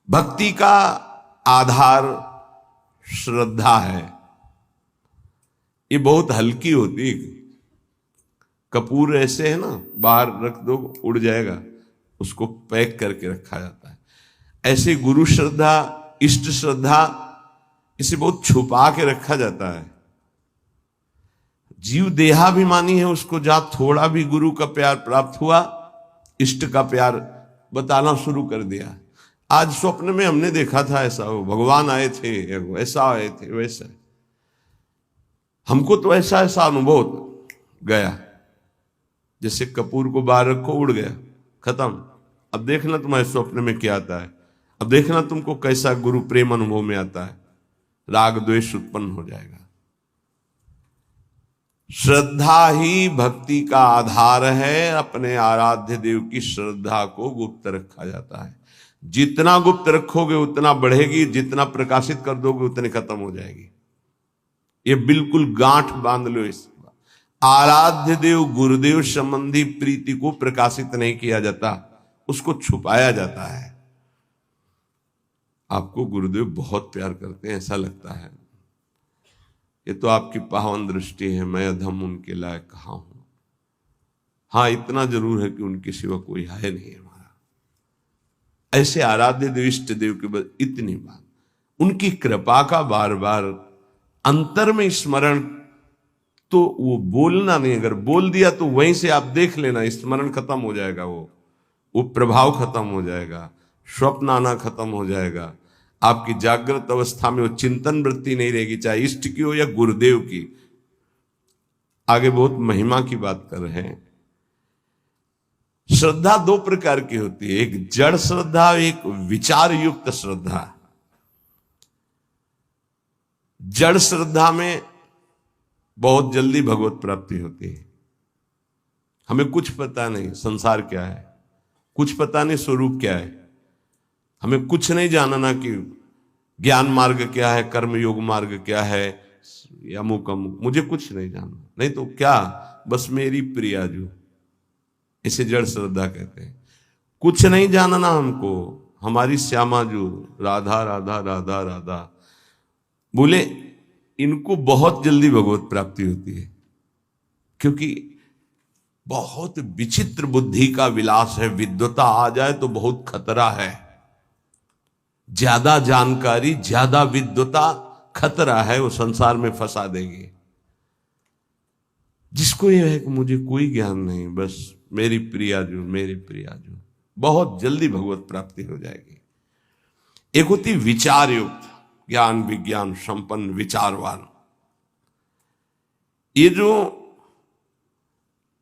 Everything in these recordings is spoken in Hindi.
भक्ति का आधार श्रद्धा है। ये बहुत हल्की होती है। कपूर ऐसे है ना, बाहर रख दो उड़ जाएगा, उसको पैक करके रखा जाता है। ऐसे गुरु श्रद्धा, इष्ट श्रद्धा, इसे बहुत छुपा के रखा जाता है। जीव देहाभिमानी है, उसको जहां थोड़ा भी गुरु का प्यार प्राप्त हुआ, इष्ट का प्यार बताना शुरू कर दिया। आज स्वप्न में हमने देखा था ऐसा, वो भगवान आए थे, ऐसा आए थे, वैसा। हमको तो ऐसा ऐसा अनुभव गया, जैसे कपूर को बाहर रखो उड़ गया, खत्म। अब देखना तुम्हारे स्वप्न में क्या आता है, अब देखना तुमको कैसा गुरु प्रेम अनुभव में आता है, राग द्वेष उत्पन्न हो जाएगा। श्रद्धा ही भक्ति का आधार है। अपने आराध्य देव की श्रद्धा को गुप्त रखा जाता है। जितना गुप्त रखोगे उतना बढ़ेगी, जितना प्रकाशित कर दोगे उतनी खत्म हो जाएगी। ये बिल्कुल गांठ बांध लो इस। आराध्य देव गुरुदेव संबंधी प्रीति को प्रकाशित नहीं किया जाता, उसको छुपाया जाता है। आपको गुरुदेव बहुत प्यार करते हैं ऐसा लगता है, ये तो आपकी पावन दृष्टि है, मैं अधम उनके लायक कहाँ हूं। हाँ, इतना जरूर है कि उनके सिवा कोई है नहीं हमारा। ऐसे आराध्य देव इष्ट देव के बाद इतनी बात, उनकी कृपा का बार बार अंतर में स्मरण, तो वो बोलना नहीं, अगर बोल दिया तो वहीं से आप देख लेना, स्मरण खत्म हो जाएगा, वो प्रभाव खत्म हो जाएगा, स्वप्न आना खत्म हो जाएगा। आपकी जागृत अवस्था में वो चिंतन वृत्ति नहीं रहेगी, चाहे इष्ट की हो या गुरुदेव की। आगे बहुत महिमा की बात कर रहे हैं। श्रद्धा दो प्रकार की होती है, एक जड़ श्रद्धा, एक विचार युक्त श्रद्धा। जड़ श्रद्धा में बहुत जल्दी भगवत प्राप्ति होती है। हमें कुछ पता नहीं संसार क्या है, कुछ पता नहीं स्वरूप क्या है, हमें कुछ नहीं जानना कि ज्ञान मार्ग क्या है, कर्म योग मार्ग क्या है, या अमुक अमुक, मुझे कुछ नहीं जानना। नहीं तो क्या, बस मेरी प्रिया जो, इसे जड़ श्रद्धा कहते हैं। कुछ नहीं जानना हमको, हमारी श्यामा जो, राधा राधा राधा राधा बोले, इनको बहुत जल्दी भगवत प्राप्ति होती है, क्योंकि बहुत विचित्र बुद्धि का विलास है। विद्वता आ जाए तो बहुत खतरा है, ज्यादा जानकारी, ज्यादा विद्वता खतरा है, वो संसार में फंसा देगी। जिसको यह है कि मुझे कोई ज्ञान नहीं, बस मेरी प्रिया जो, मेरी प्रिया जो, बहुत जल्दी भगवत प्राप्ति हो जाएगी। एक होती विचार युक्त, ज्ञान विज्ञान संपन्न विचारवान। ये जो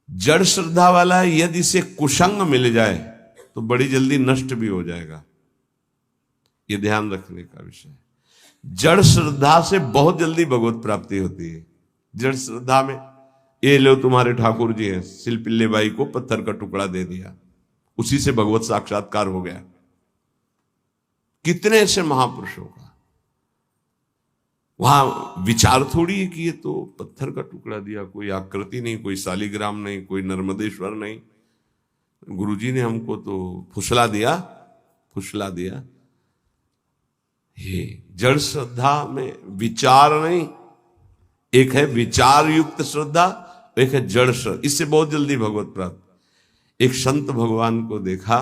जड़ श्रद्धा वाला है, यदि इसे कुसंग मिल जाए तो बड़ी जल्दी नष्ट भी हो जाएगा। ये ध्यान रखने का विषय है। जड़ श्रद्धा से बहुत जल्दी भगवत प्राप्ति होती है। जड़ श्रद्धा में, ये लो तुम्हारे ठाकुर जी हैं, सिलपिल्ले बाई को पत्थर का टुकड़ा दे दिया, उसी से भगवत साक्षात्कार हो गया। कितने ऐसे महापुरुषों का वहां विचार थोड़ी है कि ये तो पत्थर का टुकड़ा दिया, कोई आकृति नहीं, कोई शालिग्राम नहीं, कोई नर्मदेश्वर नहीं, गुरुजी ने हमको तो फुसला दिया, फुसला दिया। ये जड़ श्रद्धा में विचार नहीं, एक है विचार युक्त श्रद्धा, एक है जड़ श्रद्धा, इससे बहुत जल्दी भगवत प्राप्त। एक संत भगवान को देखा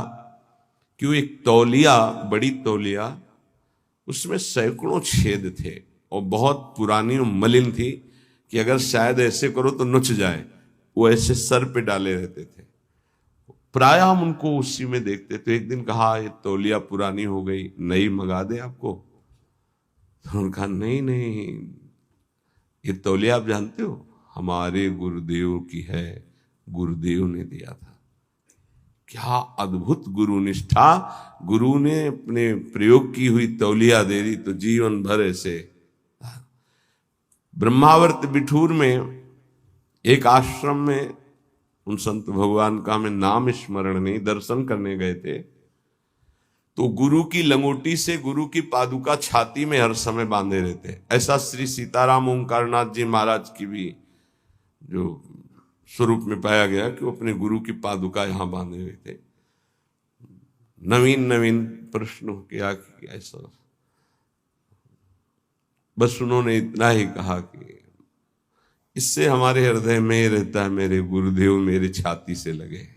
कि वो एक तौलिया, बड़ी तौलिया, उसमें सैकड़ों छेद थे और बहुत पुरानी और मलिन थी कि अगर शायद ऐसे करो तो नुच जाए, वो ऐसे सर पे डाले रहते थे। प्राय हम उनको उसी में देखते। तो एक दिन कहा, ये तौलिया पुरानी हो गई, नई मंगा दे आपको। तो उन्होंने कहा, नहीं नहीं, ये तौलिया आप जानते हो, हमारे गुरुदेव की है, गुरुदेव ने दिया था। क्या अद्भुत गुरु निष्ठा! गुरु ने अपने प्रयोग की हुई तौलिया दे दी तो जीवन भर ऐसे। ब्रह्मावर्त बिठूर में एक आश्रम में उन संत भगवान का हमें नाम स्मरण नहीं, दर्शन करने गए थे, तो गुरु की लंगोटी से गुरु की पादुका छाती में हर समय बांधे रहते। ऐसा श्री सीताराम ओंकारनाथ जी महाराज की भी जो स्वरूप में पाया गया कि वो अपने गुरु की पादुका यहां बांधे हुए थे। नवीन नवीन प्रश्न किया कि ऐसा, बस उन्होंने इतना ही कहा कि इससे हमारे हृदय में रहता है, मेरे गुरुदेव मेरे छाती से लगे।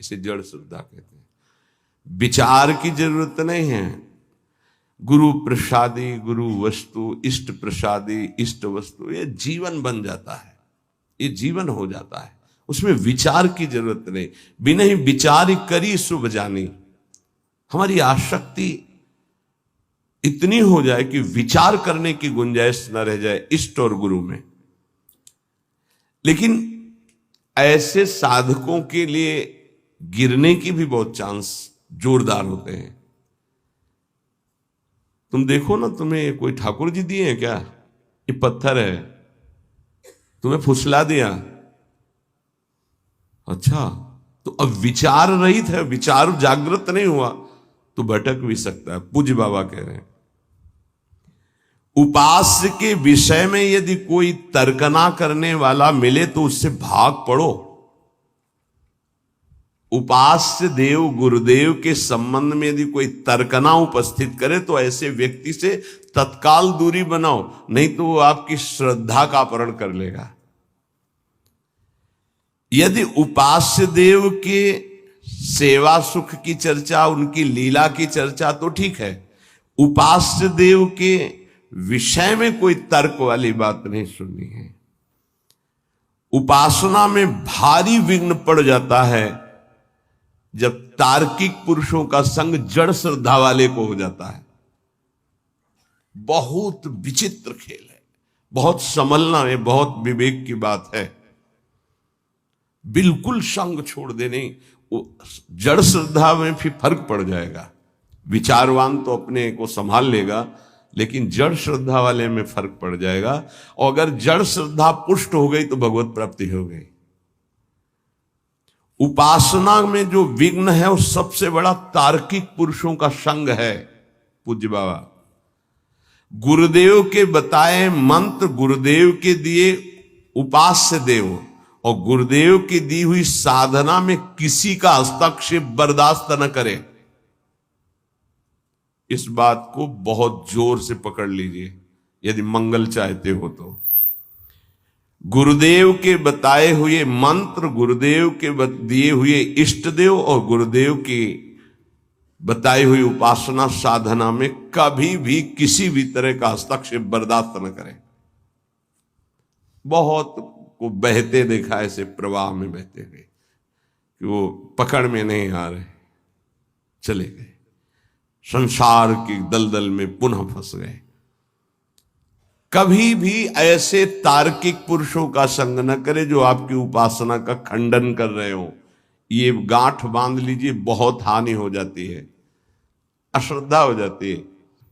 इसे जड़ श्रद्धा कहते हैं। विचार की जरूरत नहीं है। गुरु प्रसादी गुरु वस्तु, इष्ट प्रसादी इष्ट वस्तु, ये जीवन बन जाता है, ये जीवन हो जाता है। उसमें विचार की जरूरत नहीं। बिना ही विचार करी शुभ जानी। हमारी आसक्ति इतनी हो जाए कि विचार करने की गुंजाइश न रह जाए इष्ट और गुरु में। लेकिन ऐसे साधकों के लिए गिरने की भी बहुत चांस जोरदार होते हैं। तुम देखो ना, तुम्हें कोई ठाकुर जी दिए हैं क्या? ये पत्थर है, तुम्हें फुसला दिया, अच्छा तो अब विचार रहित है, विचार जागृत नहीं हुआ तो भटक भी सकता है। पूज्य बाबा कह रहे हैं, उपास्य के विषय में यदि कोई तर्कना करने वाला मिले तो उससे भाग पड़ो। उपास्य देव गुरुदेव के संबंध में यदि कोई तर्कना उपस्थित करे तो ऐसे व्यक्ति से तत्काल दूरी बनाओ, नहीं तो वो आपकी श्रद्धा का अपहरण कर लेगा। यदि उपास्य देव के सेवा सुख की चर्चा, उनकी लीला की चर्चा तो ठीक है, उपास्य देव के विषय में कोई तर्क वाली बात नहीं सुननी है। उपासना में भारी विघ्न पड़ जाता है जब तार्किक पुरुषों का संग जड़ श्रद्धा वाले को हो जाता है। बहुत विचित्र खेल है, बहुत संभलना है, बहुत विवेक की बात है। बिल्कुल संग छोड़ देने, जड़ श्रद्धा में फिर फर्क पड़ जाएगा। विचारवान तो अपने को संभाल लेगा, लेकिन जड़ श्रद्धा वाले में फर्क पड़ जाएगा। और अगर जड़ श्रद्धा पुष्ट हो गई तो भगवत प्राप्ति हो गई। उपासना में जो विघ्न है वो सबसे बड़ा तार्किक पुरुषों का संग है। पूज्य बाबा गुरुदेव के बताए मंत्र, गुरुदेव के दिए उपास्य देव और गुरुदेव की दी हुई साधना में किसी का हस्तक्षेप बर्दाश्त न करे। इस बात को बहुत जोर से पकड़ लीजिए यदि मंगल चाहते हो तो। गुरुदेव के बताए हुए मंत्र, गुरुदेव के दिए हुए इष्ट देव और गुरुदेव की बताई हुई उपासना साधना में कभी भी किसी भी तरह का हस्तक्षेप बर्दाश्त न करें। बहुत को बहते देखा ऐसे प्रवाह में बहते हुए कि वो पकड़ में नहीं आ रहे, चले गए, संसार की दलदल में पुनः फंस गए। कभी भी ऐसे तार्किक पुरुषों का संग न करे जो आपकी उपासना का खंडन कर रहे हो। ये गांठ बांध लीजिए, बहुत हानि हो जाती है, अश्रद्धा हो जाती है।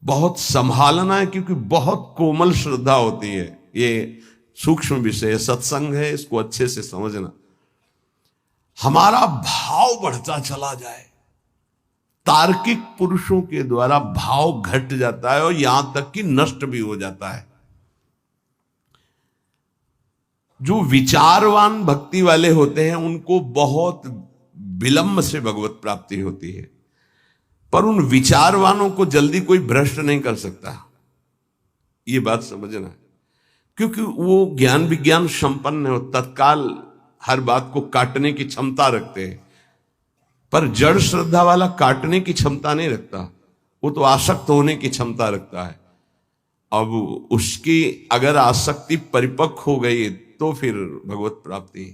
बहुत संभालना है क्योंकि बहुत कोमल श्रद्धा होती है। ये सूक्ष्म विषय सत्संग है, इसको अच्छे से समझना। हमारा भाव बढ़ता चला जाए, तार्किक पुरुषों के द्वारा भाव घट जाता है और यहां तक कि नष्ट भी हो जाता है। जो विचारवान भक्ति वाले होते हैं उनको बहुत विलंब से भगवत प्राप्ति होती है, पर उन विचारवानों को जल्दी कोई भ्रष्ट नहीं कर सकता। ये बात समझना है, क्योंकि वो ज्ञान विज्ञान संपन्न है, तत्काल हर बात को काटने की क्षमता रखते हैं। पर जड़ श्रद्धा वाला काटने की क्षमता नहीं रखता, वो तो आसक्त होने की क्षमता रखता है। अब उसकी अगर आसक्ति परिपक्व हो गई तो फिर भगवत प्राप्ति।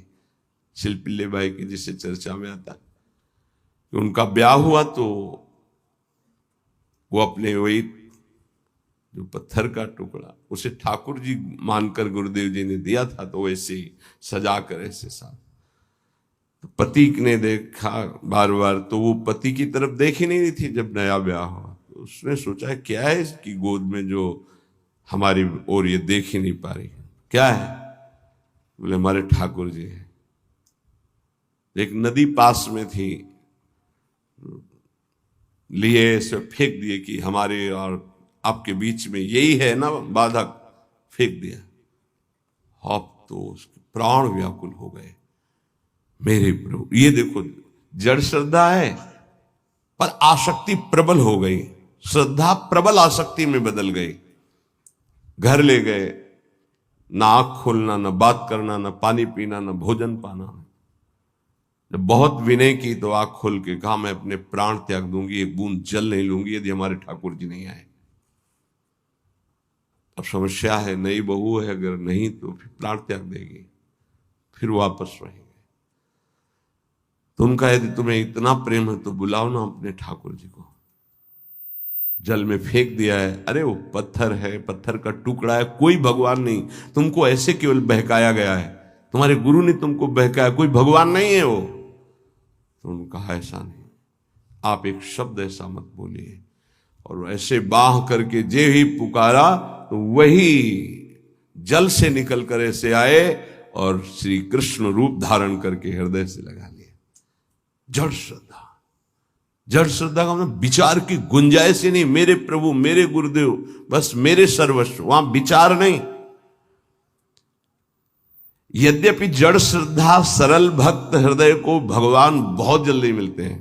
शिल्पिल्ले भाई की जिसे चर्चा में आता कि उनका ब्याह हुआ तो वो अपने वही जो पत्थर का टुकड़ा उसे ठाकुर जी मानकर गुरुदेव जी ने दिया था, तो वैसे ही सजा कर ऐसे साथ तो पति ने देखा बार बार, तो वो पति की तरफ देख ही नहीं रही थी जब नया ब्याह हुआ। तो उसने सोचा क्या है इसकी गोद में जो हमारी ओर ये देख ही नहीं पा रही, क्या है? बोले हमारे ठाकुर जी हैं। एक नदी पास में थी, लिए ऐसे फेंक दिए कि हमारे और आपके बीच में यही है ना बाधक, फेंक दिया। अब तो उसके प्राण व्याकुल हो गए। मेरे प्रभु, ये देखो जड़ श्रद्धा है पर आसक्ति प्रबल हो गई, श्रद्धा प्रबल आसक्ति में बदल गई। घर ले गए, ना आंख खोलना, ना बात करना, ना पानी पीना, ना भोजन पाना। जब बहुत विनय की तो आंख खोल के कहा, मैं अपने प्राण त्याग दूंगी, एक बूंद जल नहीं लूंगी यदि हमारे ठाकुर जी नहीं आए। अब समस्या है, नई बहू है, अगर नहीं तो फिर प्राण त्याग देगी, फिर वापस रहेंगे। तो उनका यदि तुम्हें इतना प्रेम है तो बुलाओ ना अपने ठाकुर जी को। जल में फेंक दिया है, अरे वो पत्थर है, पत्थर का टुकड़ा है, कोई भगवान नहीं, तुमको ऐसे केवल बहकाया गया है, तुम्हारे गुरु ने तुमको बहकाया, कोई भगवान नहीं है वो। तो उन्होंने कहा ऐसा नहीं, आप एक शब्द ऐसा मत बोलिए। और ऐसे बाह करके जे ही पुकारा तो वही जल से निकल कर ऐसे आए और श्री कृष्ण रूप धारण करके हृदय से लगा लिया। जड़ श्रद्धा, जड़ श्रद्धा का मतलब विचार की गुंजाइश ही नहीं, मेरे प्रभु, मेरे गुरुदेव, बस मेरे सर्वस्व, वहां विचार नहीं। यद्यपि जड़ श्रद्धा सरल भक्त हृदय को भगवान बहुत जल्दी मिलते हैं,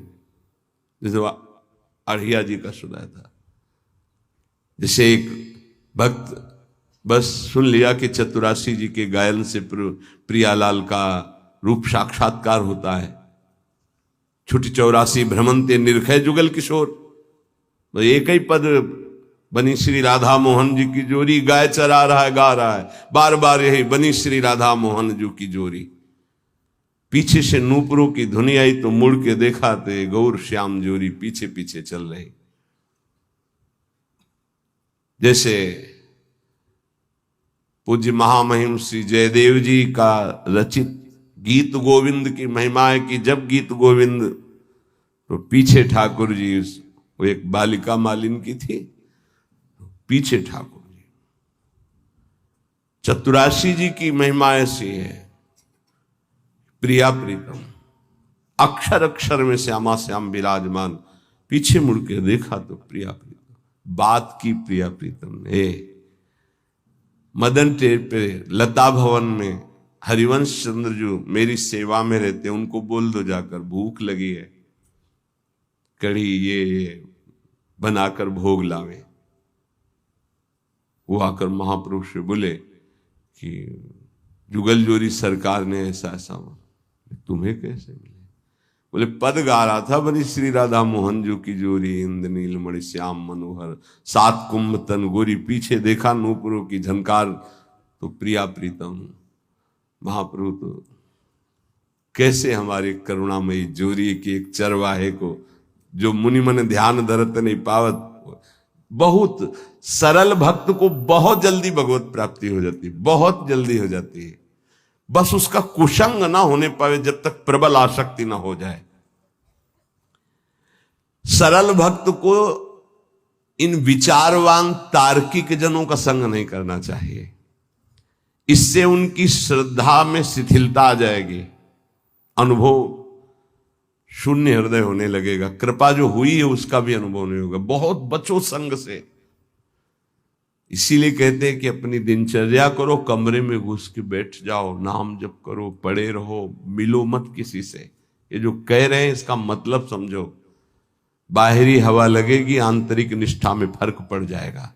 जैसे अढ़िया जी का सुनाया था। जैसे एक भक्त बस सुन लिया कि चतुरासी जी के गायन से प्रियालाल का रूप साक्षात्कार होता है, छुटी 84 भ्रमंते निर्खय जुगल किशोर, तो एक ही पद बनी श्री राधा मोहन जी की जोरी, गाय चरा रहा है, गा रहा है, बार बार यही बनी श्री राधा मोहन जी की जोरी। पीछे से नूपुरों की धुनी आई तो मुड़ के देखा तो गौर श्याम जोरी पीछे पीछे चल रही। जैसे पूज्य महामहिम श्री जयदेव जी का रचित गीत गोविंद की महिमा है कि जब गीत गोविंद, तो पीछे ठाकुर जी, वो एक बालिका मालिन की थी, पीछे ठाकुर जी। चतुरासी जी की महिमा ऐसी है, प्रिया प्रीतम, अक्षर अक्षर में श्यामा श्याम विराजमान, पीछे मुड़ के देखा तो प्रिया प्रीतम, बात की प्रिया प्रीतम ने। मदन टेर पे लता भवन में हरिवंश चंद्र जो मेरी सेवा में रहते, उनको बोल दो जाकर भूख लगी है, कढ़ी ये बनाकर भोग लावे। वो आकर महाप्रभु से बोले कि जुगल जोरी सरकार ने ऐसा ऐसा, तुम्हें कैसे मिले? बोले पद गा रहा था, बनी श्री राधा मोहन जो की जोरी, इंद नीलमणि श्याम मनोहर, 7 कुंभ तन गोरी, पीछे देखा नूपुरों की झनकार तो प्रिया प्रीतम। महाप्रभु तो कैसे हमारी करुणामयी जोरी की एक चरवाहे को, जो मुनि मन ध्यान धरत नहीं पावत, बहुत सरल भक्त को बहुत जल्दी भगवत प्राप्ति हो जाती है, बहुत जल्दी हो जाती है। बस उसका कुसंग ना होने पावे, जब तक प्रबल आसक्ति ना हो जाए। सरल भक्त को इन विचारवान तार्किक जनों का संग नहीं करना चाहिए, इससे उनकी श्रद्धा में शिथिलता आ जाएगी, अनुभव शून्य हृदय होने लगेगा, कृपा जो हुई है उसका भी अनुभव नहीं होगा। बहुत बचो संग से। इसीलिए कहते हैं कि अपनी दिनचर्या करो, कमरे में घुस के बैठ जाओ, नाम जप करो, पड़े रहो, मिलो मत किसी से। ये जो कह रहे हैं इसका मतलब समझो, बाहरी हवा लगेगी, आंतरिक निष्ठा में फर्क पड़ जाएगा।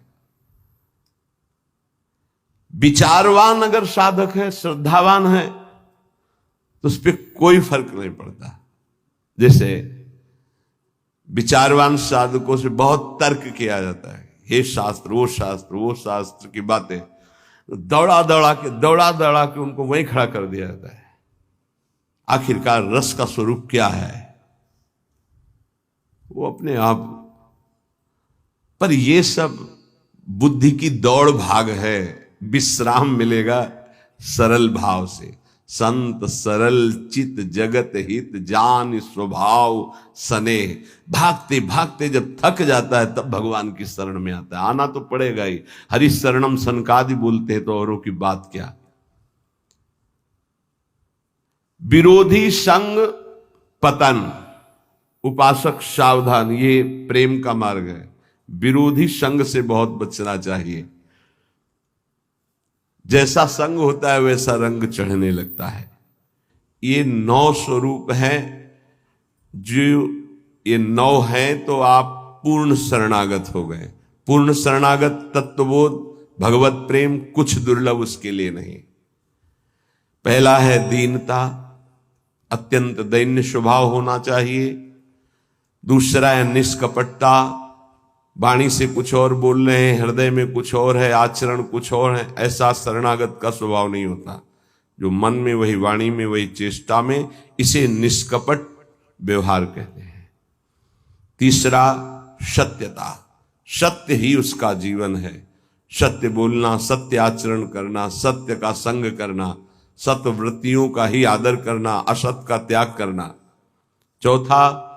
विचारवान अगर साधक है, श्रद्धावान है, तो उस पर कोई फर्क नहीं पड़ता। जैसे विचारवान साधकों से बहुत तर्क किया जाता है, हे शास्त्र, वो शास्त्र, वो शास्त्र की बातें, दौड़ा दौड़ा के उनको वहीं खड़ा कर दिया जाता है। आखिरकार रस का स्वरूप क्या है वो अपने आप। पर ये सब बुद्धि की दौड़ भाग है, विश्राम मिलेगा सरल भाव से। संत सरल चित जगत हित जान स्वभाव सने। भागते भागते जब थक जाता है तब भगवान की शरण में आता है। आना तो पड़ेगा ही, हरि शरणम सनकादि बोलते हैं तो औरों की बात क्या। विरोधी संग पतन, उपासक सावधान, ये प्रेम का मार्ग है। विरोधी संग से बहुत बचना चाहिए। जैसा संग होता है वैसा रंग चढ़ने लगता है। ये 9 स्वरूप हैं जो ये 9 हैं तो आप पूर्ण शरणागत हो गए। पूर्ण शरणागत तत्वबोध भगवत प्रेम कुछ दुर्लभ उसके लिए नहीं। पहला है दीनता, अत्यंत दैन्य स्वभाव होना चाहिए। दूसरा है निष्कपटता, वाणी से कुछ और बोल रहे हैं, हृदय में कुछ और है, आचरण कुछ और है। ऐसा शरणागत का स्वभाव नहीं होता। जो मन में वही, वाणी में वही, चेष्टा में, इसे निष्कपट व्यवहार कहते हैं। तीसरा सत्यता, सत्य ही उसका जीवन है। सत्य बोलना, सत्य आचरण करना, सत्य का संग करना, सत्य वृत्तियों का ही आदर करना, असत का त्याग करना। चौथा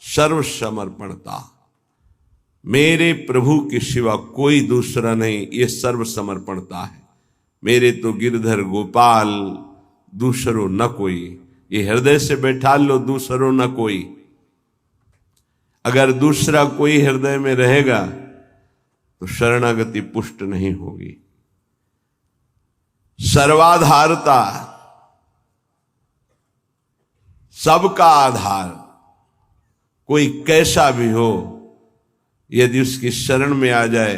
सर्वसमर्पणता, मेरे प्रभु के सिवा कोई दूसरा नहीं, ये सर्वसमर्पणता है। मेरे तो गिरधर गोपाल, दूसरो न कोई। ये हृदय से बैठा लो, दूसरो न कोई। अगर दूसरा कोई हृदय में रहेगा तो शरणागति पुष्ट नहीं होगी। सर्वाधारता, सबका आधार, कोई कैसा भी हो, यदि उसकी शरण में आ जाए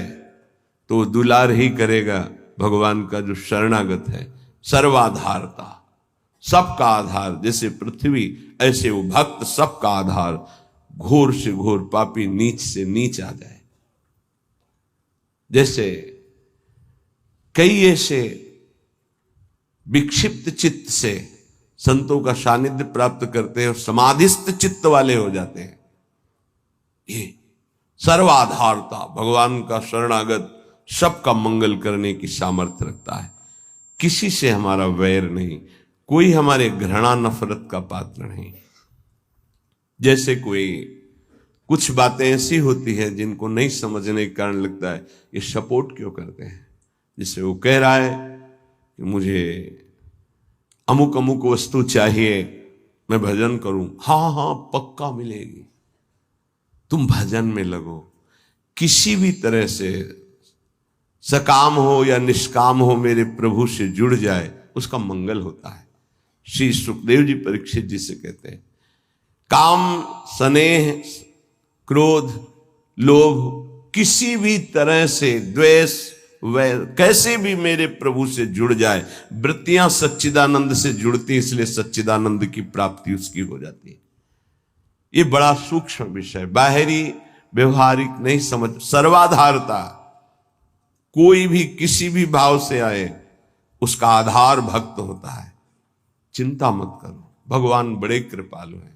तो दुलार ही करेगा। भगवान का जो शरणागत है, सर्वाधारता, सबका आधार। जैसे पृथ्वी ऐसे वो भक्त सबका आधार। घोर से घोर पापी नीच से नीच आ जाए। जैसे कई ऐसे विक्षिप्त चित्त से संतों का सानिध्य प्राप्त करते हैं और समाधिस्थ चित्त वाले हो जाते हैं। ये सर्वाधारता, भगवान का शरणागत सबका मंगल करने की सामर्थ्य रखता है। किसी से हमारा वैर नहीं, कोई हमारे घृणा नफरत का पात्र नहीं। जैसे कोई कुछ बातें ऐसी होती हैं जिनको नहीं समझने के कारण लगता है ये सपोर्ट क्यों करते हैं। जिससे वो कह रहा है कि मुझे अमुक अमुक वस्तु चाहिए, मैं भजन करूं। हाँ हाँ पक्का मिलेगी, तुम भजन में लगो। किसी भी तरह से सकाम हो या निष्काम हो, मेरे प्रभु से जुड़ जाए, उसका मंगल होता है। श्री सुखदेव जी परीक्षित जी से कहते हैं, काम, स्नेह, क्रोध, लोभ, किसी भी तरह से द्वेष, वैर, कैसे भी मेरे प्रभु से जुड़ जाए, वृत्तियां सच्चिदानंद से जुड़ती, इसलिए सच्चिदानंद की प्राप्ति उसकी हो जाती है। ये बड़ा सूक्ष्म विषय, बाहरी व्यवहारिक नहीं समझ। सर्वाधारता, कोई भी किसी भी भाव से आए, उसका आधार भक्त होता है। चिंता मत करो, भगवान बड़े कृपालु हैं।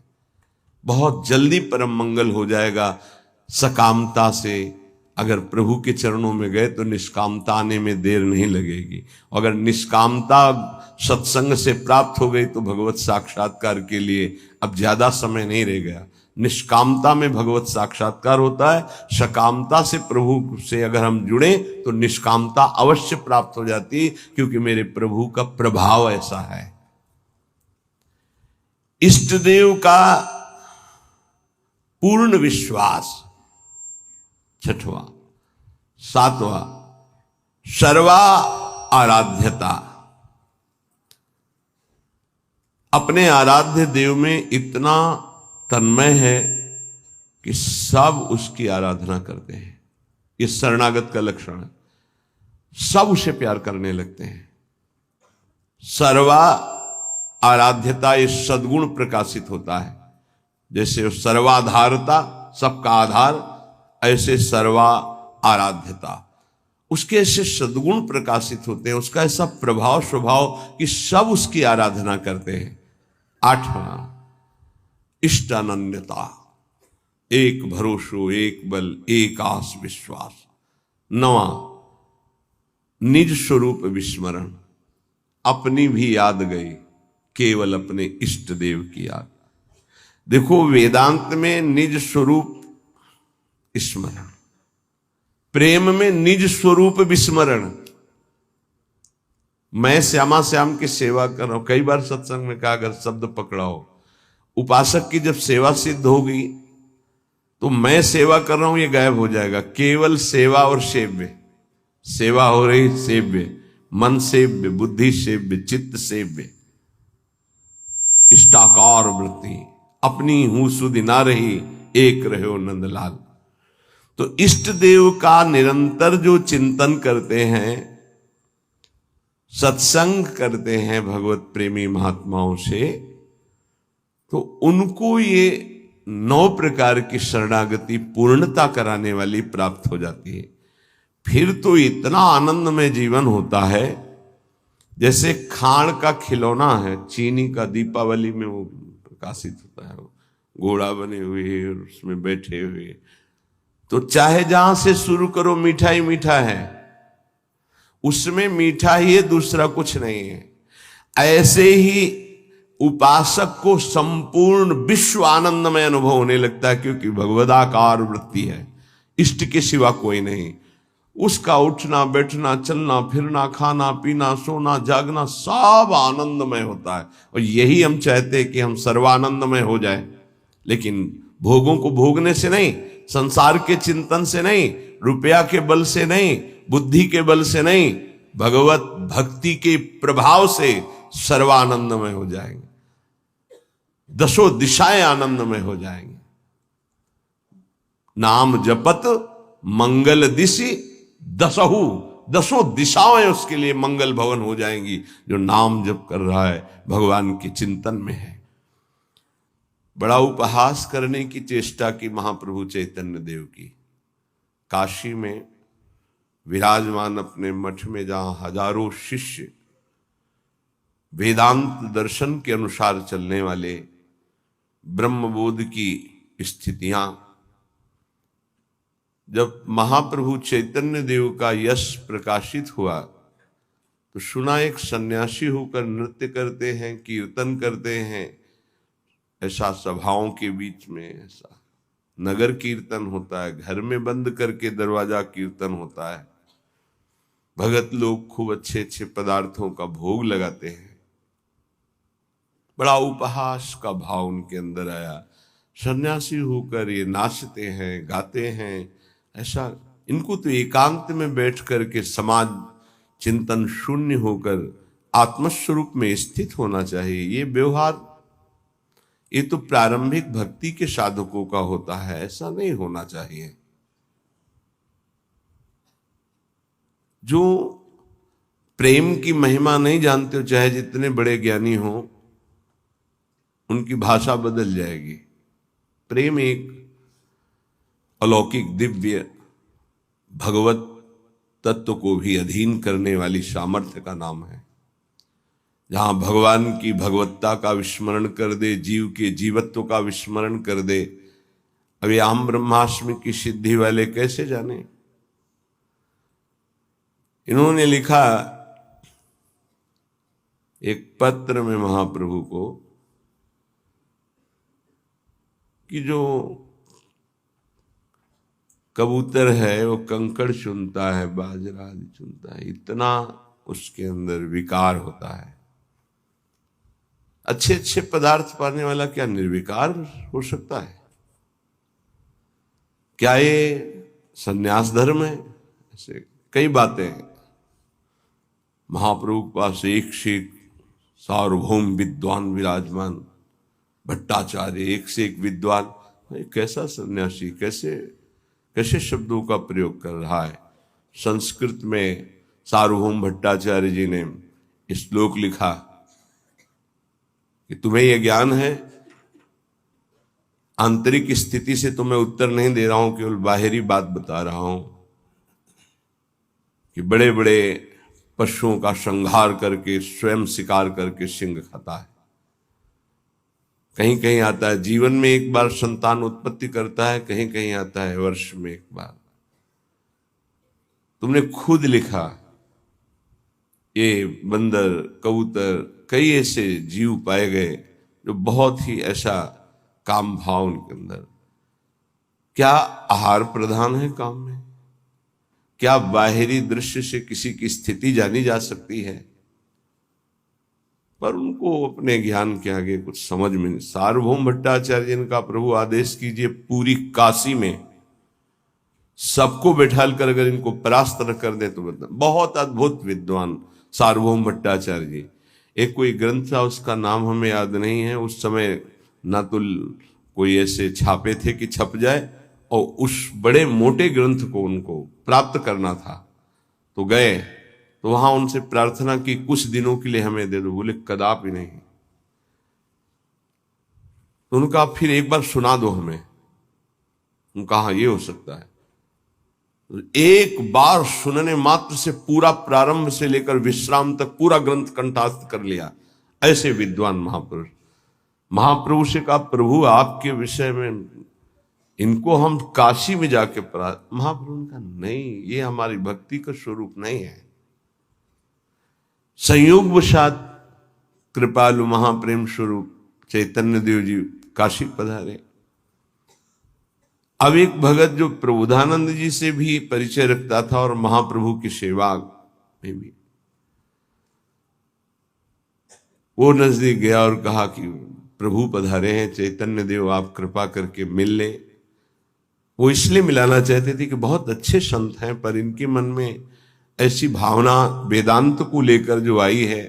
बहुत जल्दी परम मंगल हो जाएगा। सकामता से अगर प्रभु के चरणों में गए तो निष्कामता आने में देर नहीं लगेगी। अगर निष्कामता सत्संग से प्राप्त हो गई तो भगवत साक्षात्कार के लिए अब ज्यादा समय नहीं रह गया। निष्कामता में भगवत साक्षात्कार होता है। सकामता से प्रभु से अगर हम जुड़े तो निष्कामता अवश्य प्राप्त हो जाती है, क्योंकि मेरे प्रभु का प्रभाव ऐसा है। इष्ट देव का पूर्ण विश्वास, छठवां। सातवां सर्वा आराध्यता, अपने आराध्य देव में इतना तन्मय है कि सब उसकी आराधना करते हैं। ये शरणागत का लक्षण है। सब उसे प्यार करने लगते हैं। सर्वा आराध्यता, ये सद्गुण प्रकाशित होता है। जैसे सर्वाधारता, सबका आधार, ऐसे सर्वा आराध्यता, उसके ऐसे सद्गुण प्रकाशित होते हैं। उसका ऐसा प्रभाव स्वभाव कि सब उसकी आराधना करते हैं। आठवां इष्टानन्यता, एक भरोसो, एक बल, एक आस विश्वास। नवा निज स्वरूप विस्मरण, अपनी भी याद गई, केवल अपने इष्ट देव की याद। देखो वेदांत में निज स्वरूप स्मरण, प्रेम में निज स्वरूप विस्मरण। मैं श्यामा श्याम की सेवा कर रहा हूं। कई बार सत्संग में कहा, अगर शब्द पकड़ाओ, उपासक की जब सेवा सिद्ध होगी तो मैं सेवा कर रहा हूं ये गायब हो जाएगा। केवल सेवा और सेव्य, सेवा हो रही, सेव्य, मन सेव्य, बुद्धि सेव्य, चित्त सेव्य, इष्टाकार वृत्ति, अपनी हूं सुधि ना रही, एक रहो नंदलाल। तो इष्ट देव का निरंतर जो चिंतन करते हैं, सत्संग करते हैं भगवत प्रेमी महात्माओं से, तो उनको ये 9 प्रकार की शरणागति पूर्णता कराने वाली प्राप्त हो जाती है। फिर तो इतना आनंदमय जीवन होता है जैसे खाण का खिलौना है, चीनी का, दीपावली में वो प्रकाशित होता है, घोड़ा बने हुए और उसमें बैठे हुए। तो चाहे जहां से शुरू करो मीठा ही मीठा है, उसमें मीठा ही है, दूसरा कुछ नहीं है। ऐसे ही उपासक को संपूर्ण विश्व आनंदमय अनुभव होने लगता है, क्योंकि भगवदाकार वृत्ति है, इष्ट के सिवा कोई नहीं। उसका उठना बैठना चलना फिरना खाना पीना सोना जागना सब आनंदमय होता है। और यही हम चाहते हैं कि हम सर्वानंदमय हो जाए, लेकिन भोगों को भोगने से नहीं, संसार के चिंतन से नहीं, रुपया के बल से नहीं, बुद्धि के बल से नहीं, भगवत भक्ति के प्रभाव से सर्वानंदमय हो जाएंगे, 10 दिशाएं आनंदमय हो जाएंगे। नाम जपत मंगल दिशि 10 दिशाएं उसके लिए मंगल भवन हो जाएंगी, जो नाम जप कर रहा है, भगवान के चिंतन में है। बड़ा उपहास करने की चेष्टा की महाप्रभु चैतन्य देव की। काशी में विराजमान अपने मठ में, जहां हजारों शिष्य वेदांत दर्शन के अनुसार चलने वाले, ब्रह्मबोध की स्थितियां, जब महाप्रभु चैतन्य देव का यश प्रकाशित हुआ तो सुना एक सन्यासी होकर नृत्य करते हैं, कीर्तन करते हैं। ऐसा सभाओं के बीच में ऐसा नगर कीर्तन होता है, घर में बंद करके दरवाजा कीर्तन होता है। भगत लोग खूब अच्छे अच्छे पदार्थों का भोग लगाते हैं। बड़ा उपहास का भाव उनके अंदर आया। सन्यासी होकर ये नाचते हैं, गाते हैं, ऐसा इनको तो एकांत में बैठ करके समाज चिंतन शून्य होकर आत्मस्वरूप में स्थित होना चाहिए। ये व्यवहार, ये तो प्रारंभिक भक्ति के साधकों का होता है, ऐसा नहीं होना चाहिए। जो प्रेम की महिमा नहीं जानते हो, चाहे जितने बड़े ज्ञानी हो, उनकी भाषा बदल जाएगी। प्रेम एक अलौकिक दिव्य भगवत तत्व को भी अधीन करने वाली सामर्थ्य का नाम है। जहां भगवान की भगवत्ता का विस्मरण कर दे, जीव के जीवत्व का विस्मरण कर दे। अभी अहम ब्रह्मास्मि की सिद्धि वाले कैसे जाने? इन्होंने लिखा एक पत्र में महाप्रभु को कि जो कबूतर है वो कंकड़ चुनता है, बाजरा आदि चुनता है, इतना उसके अंदर विकार होता है। अच्छे अच्छे पदार्थ पाने वाला क्या निर्विकार हो सकता है? क्या ये संन्यास धर्म है? ऐसे कई बातें हैं। महाप्रभु के पास एक से एक सार्वभौम विद्वान विराजमान, भट्टाचार्य एक से एक विद्वान। कैसा सन्यासी, कैसे कैसे शब्दों का प्रयोग कर रहा है। संस्कृत में सार्वभौम भट्टाचार्य जी ने श्लोक लिखा कि तुम्हें यह ज्ञान है, आंतरिक स्थिति से तुम्हें उत्तर नहीं दे रहा हूं, केवल बाहरी बात बता रहा हूं कि बड़े बड़े पशुओं का संहार करके स्वयं शिकार करके सिंह खाता है। कहीं कहीं आता है जीवन में एक बार संतान उत्पत्ति करता है, कहीं कहीं आता है वर्ष में एक बार। तुमने खुद लिखा ये बंदर, कबूतर, कई ऐसे जीव पाए गए जो बहुत ही ऐसा काम भाव उनके अंदर। क्या आहार प्रधान है काम में? क्या बाहरी दृश्य से किसी की स्थिति जानी जा सकती है? पर उनको अपने ज्ञान के आगे कुछ समझ में नहीं। सार्वभौम भट्टाचार्य जी का प्रभु आदेश कीजिए, पूरी काशी में सबको बैठाल कर अगर इनको परास्त न कर दे तो बता। बहुत अद्भुत विद्वान सार्वभौम भट्टाचार्य जी। एक कोई ग्रंथ था, उसका नाम हमें याद नहीं है। उस समय ना तो कोई ऐसे छापे थे कि छप जाए, और उस बड़े मोटे ग्रंथ को उनको प्राप्त करना था। तो गए तो वहां उनसे प्रार्थना की, कुछ दिनों के लिए हमें दे दो। बोले कदापि नहीं। तो उनका फिर एक बार सुना दो हमें। उनका हाँ ये हो सकता है। एक बार सुनने मात्र से पूरा प्रारंभ से लेकर विश्राम तक पूरा ग्रंथ कंठास्थ कर लिया। ऐसे विद्वान महापुरुष। महाप्रभु से कहा, प्रभु आपके विषय में इनको हम काशी में जाके पढ़ा। महाप्रभु ने कहा नहीं, ये हमारी भक्ति का स्वरूप नहीं है। संयोगवशात कृपालु महाप्रेम स्वरूप चैतन्य देव जी काशी पधारे। अब एक भगत जो प्रबोधानंद जी से भी परिचय रखता था और महाप्रभु की सेवा में भी, वो नजदीक गया और कहा कि प्रभु पधारे हैं, चैतन्य देव आप कृपा करके मिल ले। वो इसलिए मिलाना चाहते थे कि बहुत अच्छे संत हैं, पर इनके मन में ऐसी भावना वेदांत को लेकर जो आई है,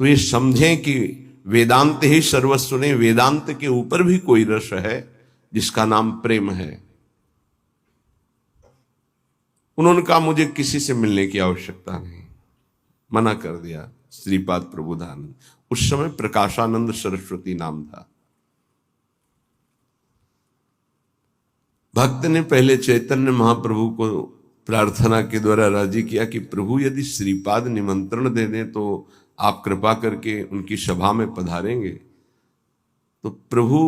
तो ये समझें कि वेदांत ही सर्वस्व नहीं, वेदांत के ऊपर भी कोई रस है जिसका नाम प्रेम है। उन्होंने कहा मुझे किसी से मिलने की आवश्यकता नहीं, मना कर दिया। श्रीपाद प्रबोधानंद, उस समय प्रकाशानंद सरस्वती नाम था। भक्त ने पहले चैतन्य महाप्रभु को प्रार्थना के द्वारा राजी किया कि प्रभु यदि श्रीपाद निमंत्रण दे दें तो आप कृपा करके उनकी सभा में पधारेंगे। तो प्रभु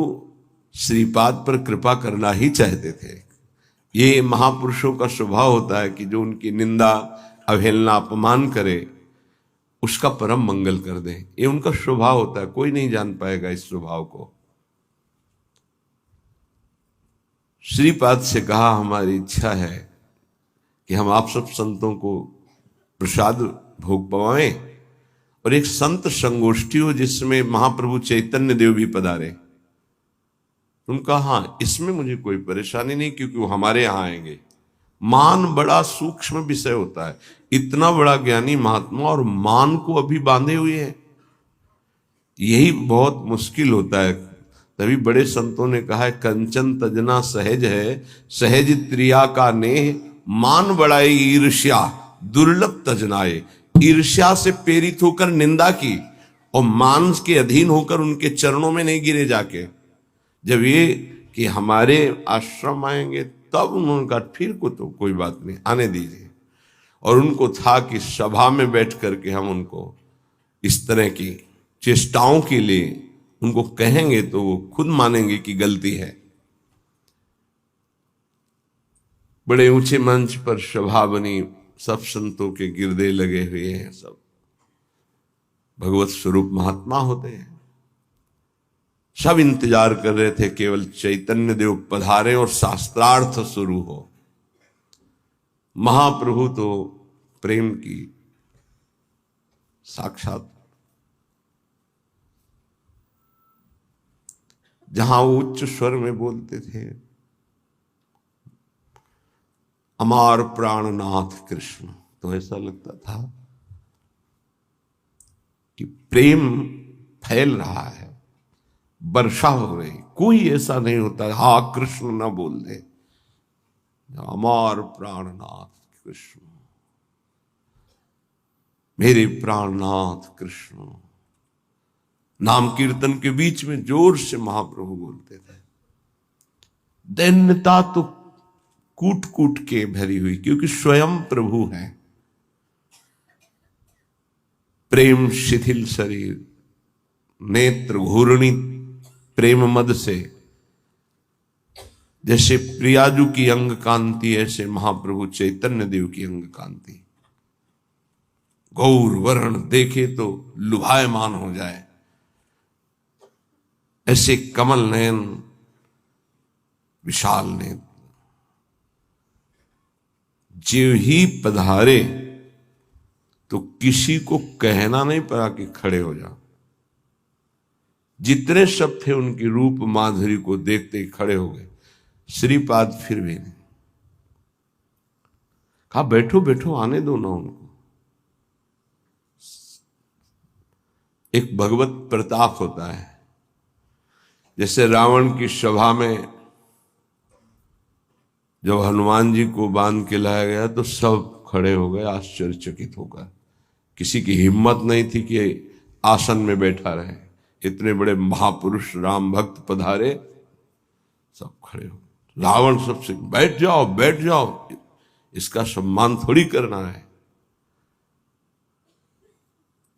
श्रीपाद पर कृपा करना ही चाहते थे। ये महापुरुषों का स्वभाव होता है कि जो उनकी निंदा, अवहेलना, अपमान करे उसका परम मंगल कर दे। ये उनका स्वभाव होता है, कोई नहीं जान पाएगा इस स्वभाव को। श्रीपाद से कहा हमारी इच्छा है कि हम आप सब संतों को प्रसाद भोग पवाएं और एक संत संगोष्ठी हो जिसमें महाप्रभु चैतन्य देव भी पधारे। उनका हाँ, इसमें मुझे कोई परेशानी नहीं, क्योंकि वो हमारे यहां आएंगे। मान बड़ा सूक्ष्म विषय होता है। इतना बड़ा ज्ञानी महात्मा और मान को अभी बांधे हुए हैं, यही बहुत मुश्किल होता है। तभी बड़े संतों ने कहा है, कंचन तजना सहज है, सहज त्रिया का नेह, मान बढ़ाई ईर्ष्या दुर्लभ तजनाए। ईर्ष्या से प्रेरित होकर निंदा की और मान के अधीन होकर उनके चरणों में नहीं गिरे जाके। जब ये कि हमारे आश्रम आएंगे तब उन्होंने कहा फिर को तो कोई बात नहीं, आने दीजिए। और उनको था कि सभा में बैठ करके हम उनको इस तरह की चेष्टाओं के लिए उनको कहेंगे तो वो खुद मानेंगे कि गलती है। बड़े ऊंचे मंच पर सभा बनी, सब संतों के गिरदे लगे हुए हैं, सब भगवत स्वरूप महात्मा होते हैं। सब इंतजार कर रहे थे केवल चैतन्य देव पधारे और शास्त्रार्थ शुरू हो। महाप्रभु तो प्रेम की साक्षात, जहां वो उच्च स्वर में बोलते थे, अमार प्राणनाथ कृष्ण, तो ऐसा लगता था कि प्रेम फैल रहा है, वर्षा हो रही। कोई ऐसा नहीं होता हा कृष्ण ना बोल दे। अमार प्राणनाथ कृष्ण, मेरे प्राणनाथ कृष्ण, नाम कीर्तन के बीच में जोर से महाप्रभु बोलते थे। दैन्यता तो कूट कूट के भरी हुई, क्योंकि स्वयं प्रभु है। प्रेम शिथिल शरीर, नेत्र घूर्णी प्रेम मद से, जैसे प्रियाजू की अंग कांति, ऐसे महाप्रभु चैतन्य देव की अंग कांति। गौर वर्ण देखे तो लुभायमान हो जाए, ऐसे कमल नयन, विशाल नेत्र। जो ही पधारे तो किसी को कहना नहीं पड़ा कि खड़े हो जाओ। जितने सब थे उनकी रूप माधुरी को देखते ही खड़े हो गए। श्रीपाद फिर भी नहीं, कहा बैठो बैठो, आने दो ना उनको। एक भगवत प्रताप होता है जैसे रावण की सभा में जब हनुमान जी को बांध के लाया गया तो सब खड़े हो गए आश्चर्यचकित होकर। किसी की हिम्मत नहीं थी कि आसन में बैठा रहे। इतने बड़े महापुरुष राम भक्त पधारे, सब खड़े हो। रावण सबसे बैठ जाओ बैठ जाओ, इसका सम्मान थोड़ी करना है।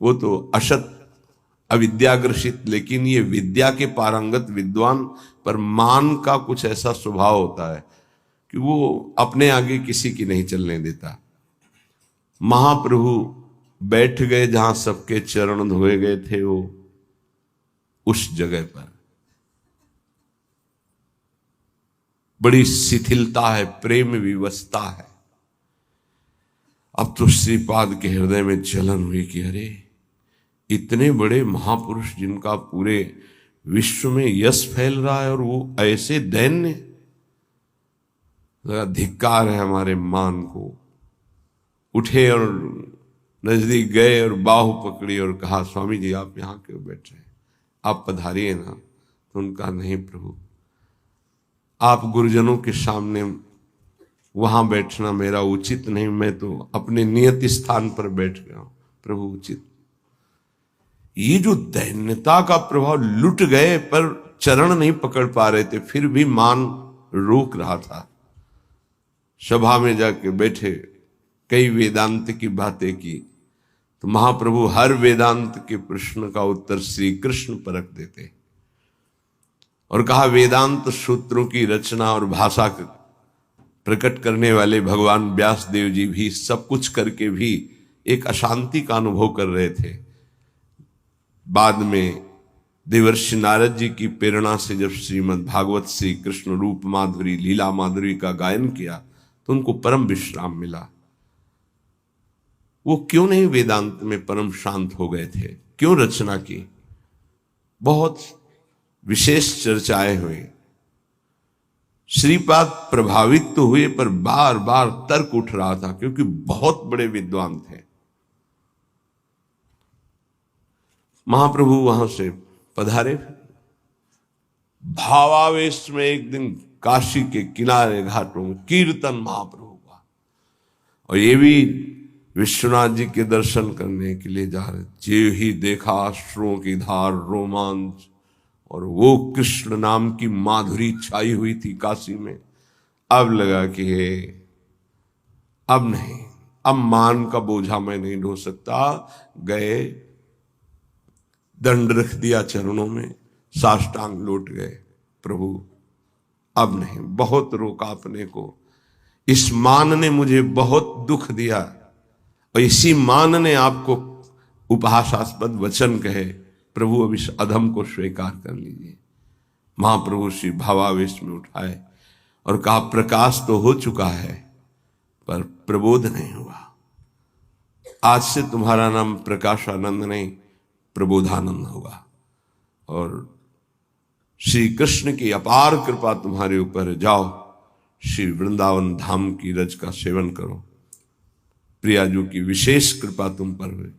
वो तो असत अविद्याग्रसित, लेकिन ये विद्या के पारंगत विद्वान पर मान का कुछ ऐसा स्वभाव होता है कि वो अपने आगे किसी की नहीं चलने देता। महाप्रभु बैठ गए जहां सबके चरण धोए गए थे, वो उस जगह पर बड़ी शिथिलता है, प्रेम विवशता है। अब तो श्रीपाद के हृदय में जलन हुई कि अरे इतने बड़े महापुरुष जिनका पूरे विश्व में यश फैल रहा है और वो ऐसे दैन्य, धिक्कार है हमारे मान को। उठे और नजदीक गए और बाहु पकड़ी और कहा, स्वामी जी आप यहाँ क्यों बैठ रहे हैं, आप पधारिए ना। तो उनका नहीं प्रभु, आप गुरुजनों के सामने वहां बैठना मेरा उचित नहीं, मैं तो अपने नियत स्थान पर बैठ गया हूं प्रभु, उचित। ये जो दैन्यता का प्रभाव, लुट गए पर चरण नहीं पकड़ पा रहे थे, फिर भी मान रोक रहा था। सभा में जाके बैठे, कई वेदांत की बातें की, तो महाप्रभु हर वेदांत के प्रश्न का उत्तर श्री कृष्ण पर रख देते और कहा वेदांत सूत्रों की रचना और भाषा प्रकट करने वाले भगवान व्यास देव जी भी सब कुछ करके भी एक अशांति का अनुभव कर रहे थे। बाद में देवर्षि नारद जी की प्रेरणा से जब श्रीमद् भागवत श्री कृष्ण रूप माधुरी लीला माधुरी का गायन किया तो उनको परम विश्राम मिला। वो क्यों नहीं वेदांत में परम शांत हो गए थे, क्यों रचना की? बहुत विशेष चर्चाएं हुई। श्रीपाद प्रभावित तो हुए पर बार बार तर्क उठ रहा था, क्योंकि बहुत बड़े विद्वान थे। महाप्रभु वहां से पधारे, भावावेश में एक दिन काशी के किनारे घाटों में कीर्तन महाप्रभु का, और ये भी विश्वनाथ जी के दर्शन करने के लिए जा रहे। जे ही देखा अश्रुओं की धार, रोमांच, और वो कृष्ण नाम की माधुरी छाई हुई थी काशी में। अब लगा कि अब नहीं, अब मान का बोझा मैं नहीं ढो सकता। गए, दंड रख दिया चरणों में, साष्टांग लौट गए, प्रभु अब नहीं। बहुत रोका अपने को, इस मान ने मुझे बहुत दुख दिया, और इसी मान ने आपको उपहासास्पद वचन कहे, प्रभु अब इस अधम को स्वीकार कर लीजिए। महाप्रभु श्री भावावेश में उठाए और कहा प्रकाश तो हो चुका है पर प्रबोध नहीं हुआ। आज से तुम्हारा नाम प्रकाशानंद नहीं, प्रबोधानंद होगा, और श्री कृष्ण की अपार कृपा तुम्हारे ऊपर। जाओ श्री वृंदावन धाम की रज का सेवन करो, प्रियाजू की विशेष कृपा तुम पर हुई।